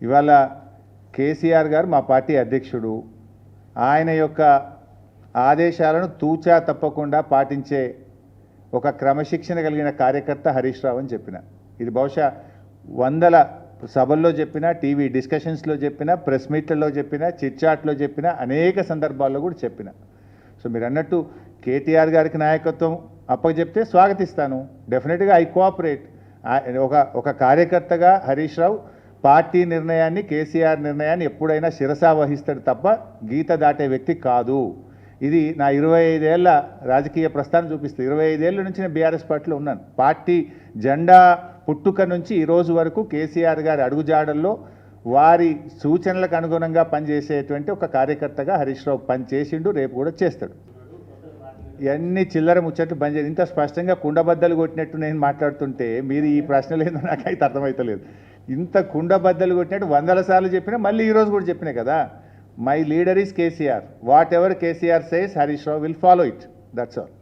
ఇవాళ కేసీఆర్ గారు మా పార్టీ అధ్యక్షుడు. ఆయన యొక్క ఆదేశాలను తూచా తప్పకుండా పాటించే ఒక క్రమశిక్షణ కలిగిన కార్యకర్త హరీష్ రావు అని చెప్పిన. ఇది బహుశా వందల సభల్లో చెప్పిన, టీవీ డిస్కషన్స్లో చెప్పిన, ప్రెస్ మీట్లలో చెప్పిన, చిట్చాట్లో చెప్పిన, అనేక సందర్భాల్లో కూడా చెప్పిన. సో మీరు అన్నట్టు కేటీఆర్ గారికి నాయకత్వం అప్పచెప్తే స్వాగతిస్తాను. డెఫినెట్గా ఐ కోఆపరేట్. ఒక కార్యకర్తగా హరీష్ రావు పార్టీ నిర్ణయాన్ని, కేసీఆర్ నిర్ణయాన్ని ఎప్పుడైనా శిరసా వహిస్తాడు తప్ప గీత దాటే వ్యక్తి కాదు. ఇది నా 25 ఏళ్ల రాజకీయ ప్రస్థానం చూపిస్తుంది. 25 ఏళ్ళ నుంచి నేను బీఆర్ఎస్ పార్టీలో ఉన్నాను. పార్టీ జెండా పుట్టుక నుంచి ఈ రోజు వరకు కేసీఆర్ గారి అడుగుజాడల్లో వారి సూచనలకు అనుగుణంగా పనిచేసేటువంటి ఒక కార్యకర్తగా హరీష్ రావు పనిచేసిండు, రేపు కూడా చేస్తాడు. ఇవన్నీ చిల్లర ముచ్చట్లు బంద్ చేసి ఇంత స్పష్టంగా కుండబద్దలు కొట్టినట్టు నేను మాట్లాడుతుంటే మీరు ఈ ప్రశ్నలు ఏందో నాకైతే అర్థమవుతలేదు. ఇంత కుండబద్దలు కొట్టినట్టు 100 సార్లు చెప్పినా మళ్ళీ ఈరోజు కూడా చెప్పినా కదా. My leader is KCR. What ever KCR says Harish Rao will follow it. That's all.